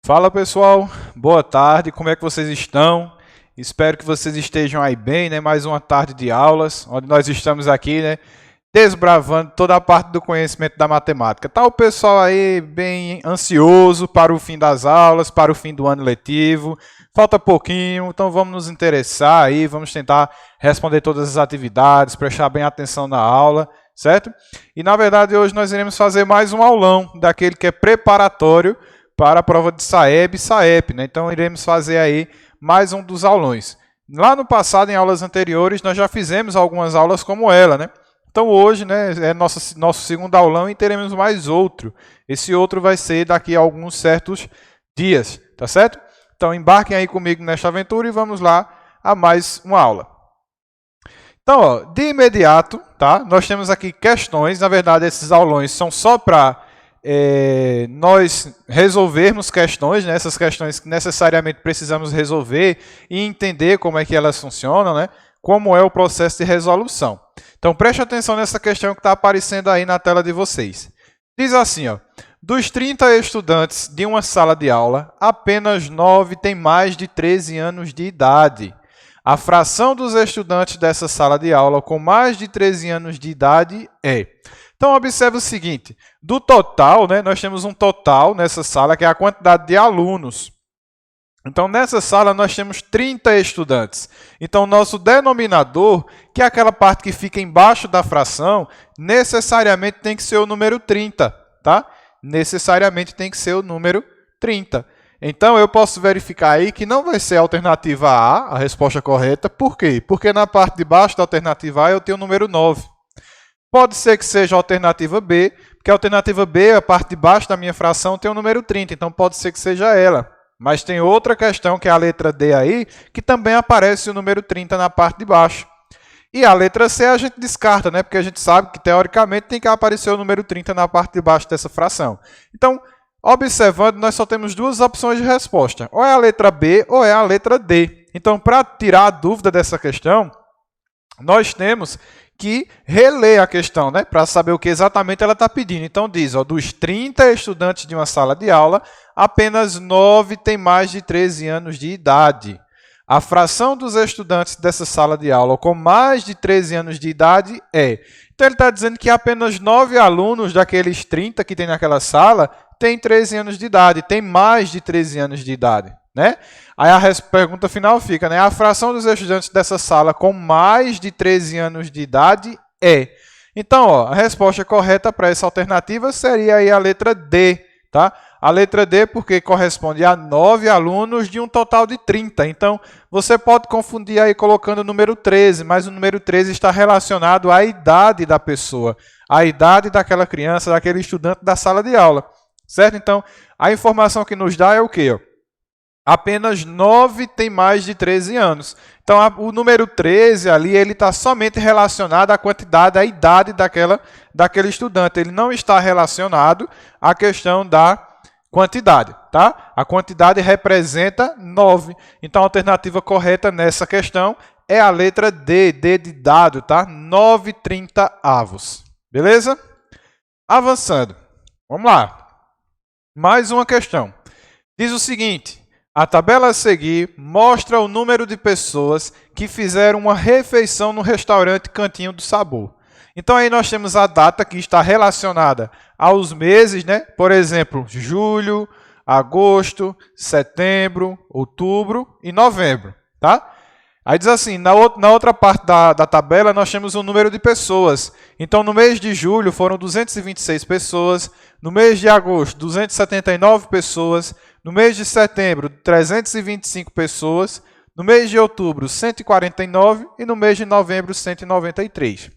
Fala pessoal, boa tarde, como é que vocês estão? Espero que vocês estejam aí bem, né? Mais uma tarde de aulas, onde nós estamos aqui, né? Desbravando toda a parte do conhecimento da matemática. Tá o pessoal aí bem ansioso para o fim das aulas, para o fim do ano letivo. Falta pouquinho, então vamos nos interessar aí, vamos tentar responder todas as atividades, prestar bem atenção na aula, certo? E na verdade hoje nós iremos fazer mais um aulão daquele que é preparatório para a prova de SAEB e SAEP, né? Então iremos fazer aí mais um dos aulões. Lá no passado, em aulas anteriores, nós já fizemos algumas aulas como ela, né? Então hoje, né, é nosso segundo aulão e teremos mais outro. Esse outro vai ser daqui a alguns certos dias, tá certo? Então embarquem aí comigo nesta aventura e vamos lá a mais uma aula. Então, ó, de imediato, tá? Nós temos aqui questões. Na verdade, esses aulões são só para nós resolvermos questões, né? Essas questões que necessariamente precisamos resolver e entender como é que elas funcionam, né? Como é o processo de resolução. Então, preste atenção nessa questão que está aparecendo aí na tela de vocês. Diz assim, ó, dos 30 estudantes de uma sala de aula, apenas 9 têm mais de 13 anos de idade. A fração dos estudantes dessa sala de aula com mais de 13 anos de idade é... Então, observe o seguinte, do total, né, nós temos um total nessa sala, que é a quantidade de alunos. Então, nessa sala, nós temos 30 estudantes. Então, nosso denominador, que é aquela parte que fica embaixo da fração, necessariamente tem que ser o número 30, tá? Necessariamente tem que ser o número 30. Então, eu posso verificar aí que não vai ser a alternativa A, a resposta correta. Por quê? Porque na parte de baixo da alternativa A eu tenho o número 9. Pode ser que seja a alternativa B, porque a alternativa B, a parte de baixo da minha fração, tem o número 30, então pode ser que seja ela. Mas tem outra questão, que é a letra D aí, que também aparece o número 30 na parte de baixo. E a letra C a gente descarta, né? Porque a gente sabe que, teoricamente, tem que aparecer o número 30 na parte de baixo dessa fração. Então, observando, nós só temos duas opções de resposta. Ou é a letra B ou é a letra D. Então, para tirar a dúvida dessa questão, nós temos que reler a questão, né, para saber o que exatamente ela está pedindo. Então, diz, ó, dos 30 estudantes de uma sala de aula, apenas 9 têm mais de 13 anos de idade. A fração dos estudantes dessa sala de aula com mais de 13 anos de idade é... Então, ele está dizendo que apenas 9 alunos daqueles 30 que tem naquela sala têm 13 anos de idade, têm mais de 13 anos de idade, né? Aí a pergunta final fica, né? A fração dos estudantes dessa sala com mais de 13 anos de idade é... Então, ó, a resposta correta para essa alternativa seria aí a letra D, tá? A letra D porque corresponde a 9 alunos de um total de 30. Então, você pode confundir aí colocando o número 13, mas o número 13 está relacionado à idade da pessoa, à idade daquela criança, daquele estudante da sala de aula, certo? Então, a informação que nos dá é o quê? Ó? Apenas 9 tem mais de 13 anos. Então, o número 13 ali, ele está somente relacionado à quantidade, à idade daquele estudante. Ele não está relacionado à questão da quantidade, tá? A quantidade representa 9. Então, a alternativa correta nessa questão é a letra D, D de dado, tá? 9/30. Beleza? Avançando. Vamos lá. Mais uma questão. Diz o seguinte... A tabela a seguir mostra o número de pessoas que fizeram uma refeição no restaurante Cantinho do Sabor. Então, aí nós temos a data que está relacionada aos meses, né? Por exemplo, julho, agosto, setembro, outubro e novembro, tá? Aí diz assim, na outra parte da tabela, nós temos o número de pessoas. Então, no mês de julho, foram 226 pessoas. No mês de agosto, 279 pessoas. No mês de setembro, 325 pessoas. No mês de outubro, 149. E no mês de novembro, 193.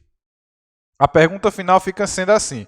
A pergunta final fica sendo assim.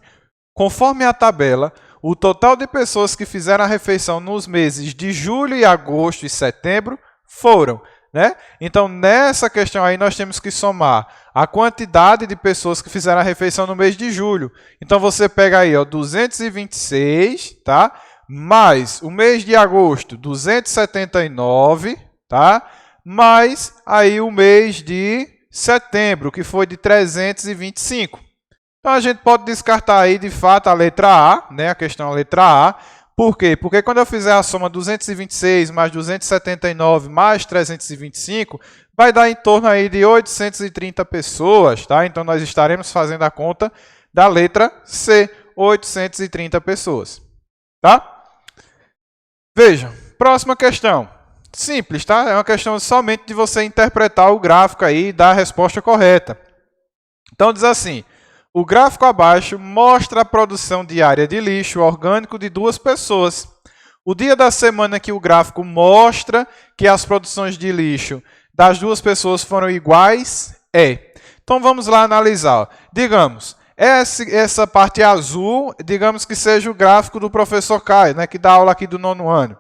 Conforme a tabela, o total de pessoas que fizeram a refeição nos meses de julho e agosto e setembro foram... Né? Então, nessa questão aí, nós temos que somar a quantidade de pessoas que fizeram a refeição no mês de julho. Então, você pega aí, ó, 226, tá? Mais o mês de agosto, 279, tá? Mais aí o mês de setembro, que foi de 325. Então, a gente pode descartar aí, de fato, a letra A, né? A questão é a letra A, Por quê? Porque quando eu fizer a soma 226 mais 279 mais 325, vai dar em torno aí de 830 pessoas, tá? Então, nós estaremos fazendo a conta da letra C, 830 pessoas, tá? Vejam, próxima questão. Simples, tá? É uma questão somente de você interpretar o gráfico aí e dar a resposta correta. Então, diz assim: o gráfico abaixo mostra a produção diária de lixo orgânico de 2 pessoas. O dia da semana que o gráfico mostra que as produções de lixo das 2 pessoas foram iguais é. Então, vamos lá analisar. Digamos, essa parte azul, digamos que seja o gráfico do professor Caio, né, que dá aula aqui do 9º ano,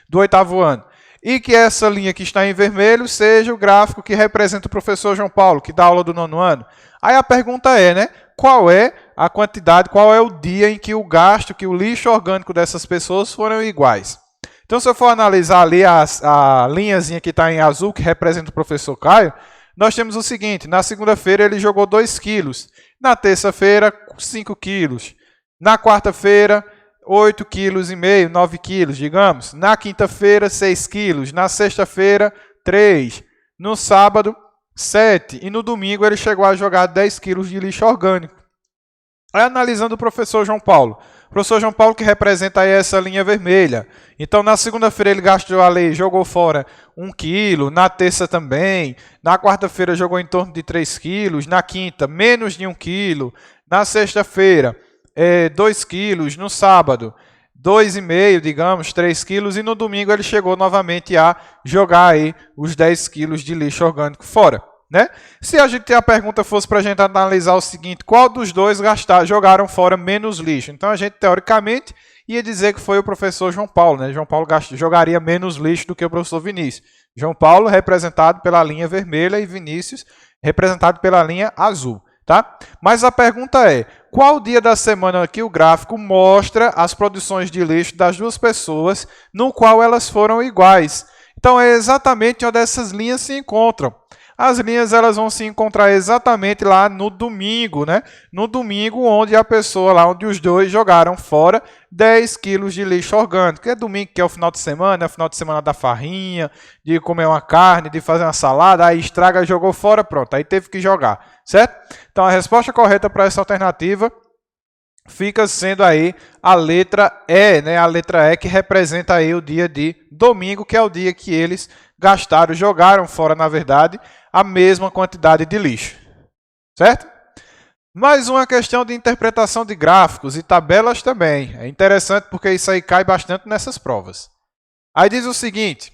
do 8º ano. E que essa linha que está em vermelho seja o gráfico que representa o professor João Paulo, que dá aula do 9º ano. Aí a pergunta é, né, qual é a quantidade, qual é o dia em que o gasto, que o lixo orgânico dessas pessoas foram iguais? Então, se eu for analisar ali a linhazinha que está em azul, que representa o professor Caio, nós temos o seguinte: na segunda-feira ele jogou 2 quilos, na terça-feira 5 quilos, na quarta-feira 8,5 kg, 9 quilos, digamos. Na quinta-feira, 6 quilos. Na sexta-feira, 3. No sábado, 7. E no domingo, ele chegou a jogar 10 quilos de lixo orgânico. Aí, analisando o professor João Paulo. O professor João Paulo que representa aí essa linha vermelha. Então, na segunda-feira, ele gastou ali, jogou fora 1 quilo. Na terça também. Na quarta-feira, jogou em torno de 3 quilos. Na quinta, menos de 1 quilo. Na sexta-feira, 2 quilos, no sábado 2,5, digamos, 3 quilos, e no domingo ele chegou novamente a jogar aí os 10 quilos de lixo orgânico fora, né? Se a pergunta fosse para a gente analisar o seguinte: qual dos dois jogaram fora menos lixo? Então a gente, teoricamente, ia dizer que foi o professor João Paulo, né? João Paulo jogaria menos lixo do que o professor Vinícius. João Paulo representado pela linha vermelha e Vinícius representado pela linha azul. Tá? Mas a pergunta é: qual dia da semana que o gráfico mostra as produções de lixo das 2 pessoas no qual elas foram iguais? Então, é exatamente onde essas linhas se encontram. As linhas elas vão se encontrar exatamente lá no domingo, né? No domingo, onde a pessoa lá, onde os dois jogaram fora 10 quilos de lixo orgânico. É domingo, que é o final de semana, é o final de semana da farrinha, de comer uma carne, de fazer uma salada, aí estraga, jogou fora, pronto, aí teve que jogar, certo? Então, a resposta correta para essa alternativa fica sendo aí a letra E, né? A letra E que representa aí o dia de domingo, que é o dia que eles jogaram fora, na verdade, a mesma quantidade de lixo, certo? Mais uma questão de interpretação de gráficos e tabelas também. É interessante porque isso aí cai bastante nessas provas. Aí diz o seguinte: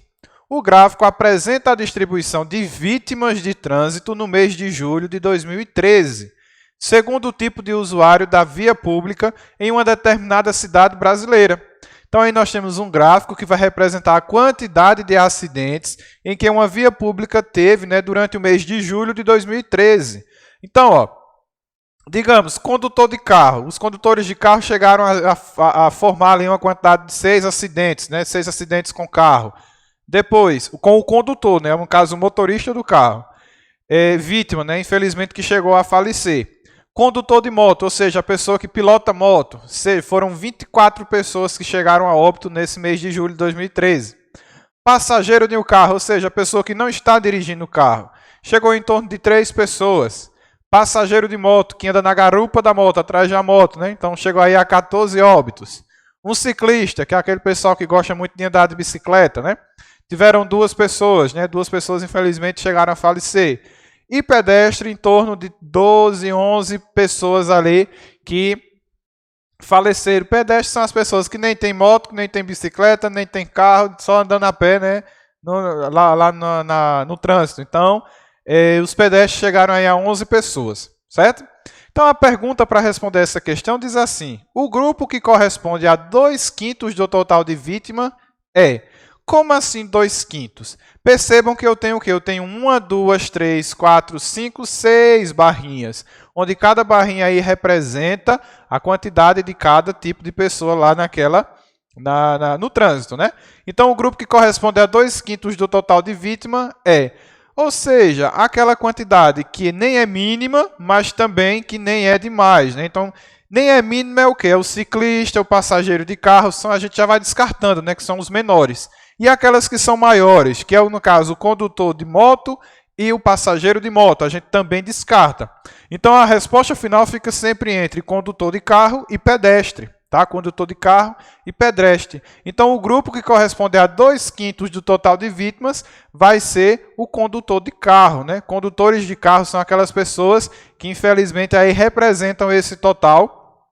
o gráfico apresenta a distribuição de vítimas de trânsito no mês de julho de 2013, segundo o tipo de usuário da via pública em uma determinada cidade brasileira. Então, aí nós temos um gráfico que vai representar a quantidade de acidentes em que uma via pública teve, né, durante o mês de julho de 2013. Então, ó, digamos, condutor de carro. Os condutores de carro chegaram a formar ali uma quantidade de 6 acidentes, né, 6 acidentes com carro. Depois, com o condutor, né, no caso, o motorista do carro. Vítima, né, infelizmente, que chegou a falecer. Condutor de moto, ou seja, a pessoa que pilota moto. Foram 24 pessoas que chegaram a óbito nesse mês de julho de 2013. Passageiro de um carro, ou seja, a pessoa que não está dirigindo o carro. Chegou em torno de 3 pessoas. Passageiro de moto, que anda na garupa da moto, atrás da moto, né? Então chegou aí a 14 óbitos. Um ciclista, que é aquele pessoal que gosta muito de andar de bicicleta, né? Tiveram 2 pessoas, né? 2 pessoas infelizmente chegaram a falecer. E pedestre, em torno de 12, 11 pessoas ali que faleceram. Pedestres são as pessoas que nem tem moto, nem tem bicicleta, nem tem carro, só andando a pé, né? No trânsito. Então, os pedestres chegaram aí a 11 pessoas, certo? Então, a pergunta para responder essa questão diz assim: o grupo que corresponde a 2/5 do total de vítima é... Como assim 2/5? Percebam que eu tenho o quê? Eu tenho 1, 2, 3, 4, 5, 6 barrinhas, onde cada barrinha aí representa a quantidade de cada tipo de pessoa lá no trânsito, né? Então, o grupo que corresponde a 2/5 do total de vítima é Ou seja, aquela quantidade que nem é mínima, mas também que nem é demais, né? Então, nem é mínima é o quê? É o ciclista, o passageiro de carro, a gente já vai descartando, né? Que são os menores. E aquelas que são maiores, que é, no caso, o condutor de moto e o passageiro de moto, a gente também descarta. Então, a resposta final fica sempre entre condutor de carro e pedestre. Tá? Condutor de carro e pedestre. Então, o grupo que corresponde a 2/5 do total de vítimas vai ser o condutor de carro, né? Condutores de carro são aquelas pessoas que, infelizmente, aí representam esse total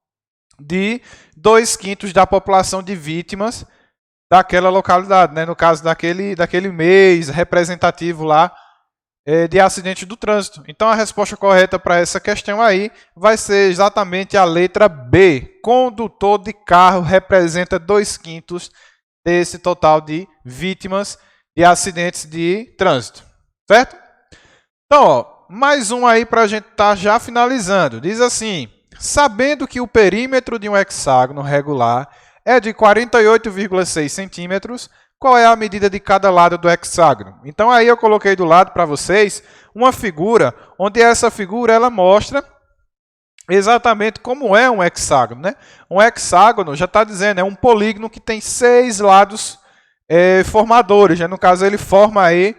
de 2/5 da população de vítimas daquela localidade, né? No caso daquele mês representativo lá de acidente do trânsito. Então, a resposta correta para essa questão aí vai ser exatamente a letra B. Condutor de carro representa 2/5 desse total de vítimas de acidentes de trânsito. Certo? Então, ó, mais um aí para a gente estar já finalizando. Diz assim, sabendo que o perímetro de um hexágono regular é de 48,6 centímetros, qual é a medida de cada lado do hexágono? Então, aí eu coloquei do lado para vocês uma figura, onde essa figura ela mostra exatamente como é um hexágono, né? Um hexágono, já está dizendo, é um polígono que tem 6 lados formadores. No caso, ele forma aí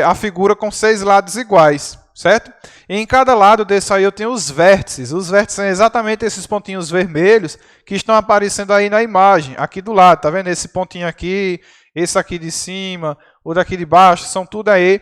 a figura com 6 lados iguais, certo? E em cada lado desse aí eu tenho os vértices. Os vértices são exatamente esses pontinhos vermelhos que estão aparecendo aí na imagem, aqui do lado. Tá vendo? Esse pontinho aqui, esse aqui de cima, o daqui de baixo, são tudo aí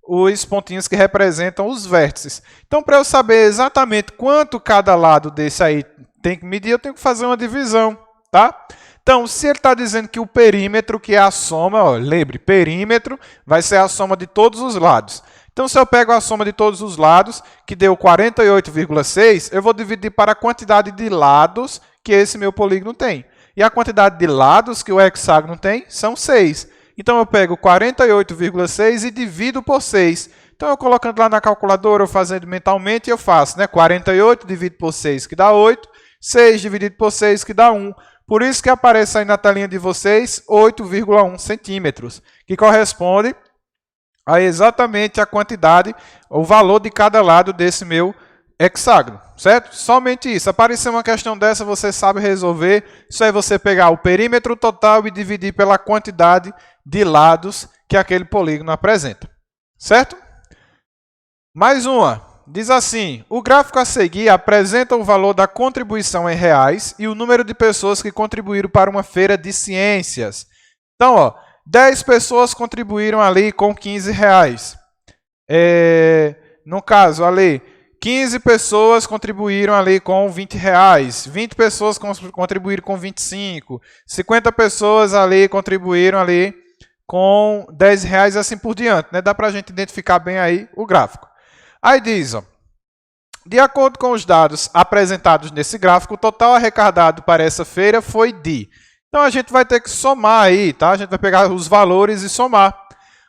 os pontinhos que representam os vértices. Então, para eu saber exatamente quanto cada lado desse aí tem que medir, eu tenho que fazer uma divisão, tá? Então, se ele está dizendo que o perímetro, que é a soma, ó, lembre, perímetro vai ser a soma de todos os lados. Então, se eu pego a soma de todos os lados, que deu 48,6, eu vou dividir para a quantidade de lados que esse meu polígono tem. E a quantidade de lados que o hexágono tem são 6. Então, eu pego 48,6 e divido por 6. Então, eu colocando lá na calculadora, ou fazendo mentalmente, eu faço, né? 48 dividido por 6, que dá 8. 6 dividido por 6, que dá 1. Por isso que aparece aí na telinha de vocês 8,1 centímetros, que corresponde a exatamente a quantidade, o valor de cada lado desse meu hexágono, certo? Somente isso. Aparecer uma questão dessa, você sabe resolver. Isso é você pegar o perímetro total e dividir pela quantidade de lados que aquele polígono apresenta, certo? Mais uma. Diz assim, o gráfico a seguir apresenta o valor da contribuição em reais e o número de pessoas que contribuíram para uma feira de ciências. Então, ó, 10 pessoas contribuíram ali com 15 reais. No caso, ali, 15 pessoas contribuíram ali com 20 reais. 20 pessoas contribuíram com 25. 50 pessoas ali contribuíram ali com 10 reais e assim por diante, né? Dá para a gente identificar bem aí o gráfico. Aí diz, ó, de acordo com os dados apresentados nesse gráfico, o total arrecadado para essa feira foi de... Então, a gente vai ter que somar aí, tá? A gente vai pegar os valores e somar.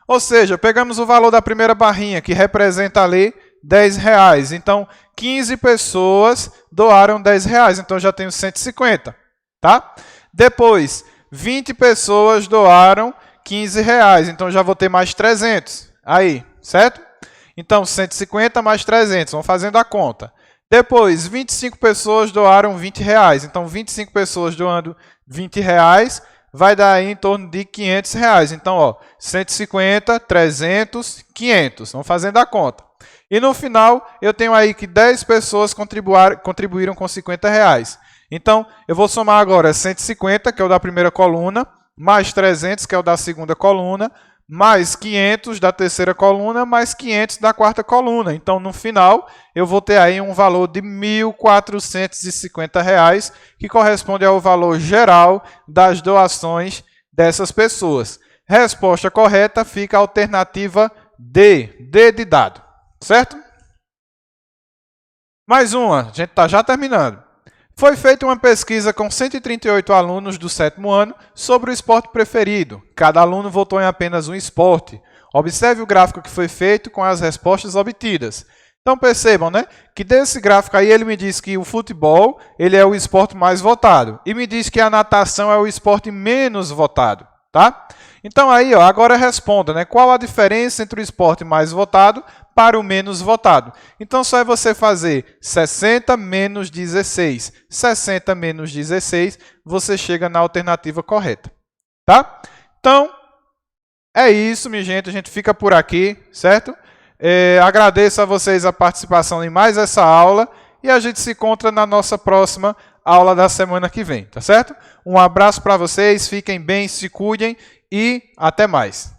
Ou seja, pegamos o valor da primeira barrinha, que representa ali 10 reais. Então, 15 pessoas doaram 10 reais. Então, já tenho 150, tá? Depois, 20 pessoas doaram 15 reais. Então, já vou ter mais 300. Aí, certo? Então, 150 mais 300. Vamos fazendo a conta. Depois, 25 pessoas doaram 20 reais. Então, 25 pessoas doando 20 reais vai dar aí em torno de 500 reais. Então, ó, 150, 300, 500. Vamos fazendo a conta. E no final, eu tenho aí que 10 pessoas contribuíram com 50 reais. Então, eu vou somar agora 150, que é o da primeira coluna, mais 300, que é o da segunda coluna, mais 500 da terceira coluna, mais 500 da quarta coluna. Então, no final, eu vou ter aí um valor de R$ 1.450, que corresponde ao valor geral das doações dessas pessoas. Resposta correta fica a alternativa D, D de dado, certo? Mais uma, a gente está já terminando. Foi feita uma pesquisa com 138 alunos do 7º ano sobre o esporte preferido. Cada aluno votou em apenas um esporte. Observe o gráfico que foi feito com as respostas obtidas. Então percebam, né, que desse gráfico aí ele me diz que o futebol ele é o esporte mais votado. E me diz que a natação é o esporte menos votado. Tá? Então aí, ó, agora responda, né? Qual a diferença entre o esporte mais votado para o menos votado? Então só é você fazer 60 menos 16. 60 menos 16, você chega na alternativa correta, tá? Então, é isso, minha gente. A gente fica por aqui, certo? Agradeço a vocês a participação em mais essa aula e a gente se encontra na nossa próxima aula da semana que vem, tá certo? Um abraço para vocês, fiquem bem, se cuidem e até mais.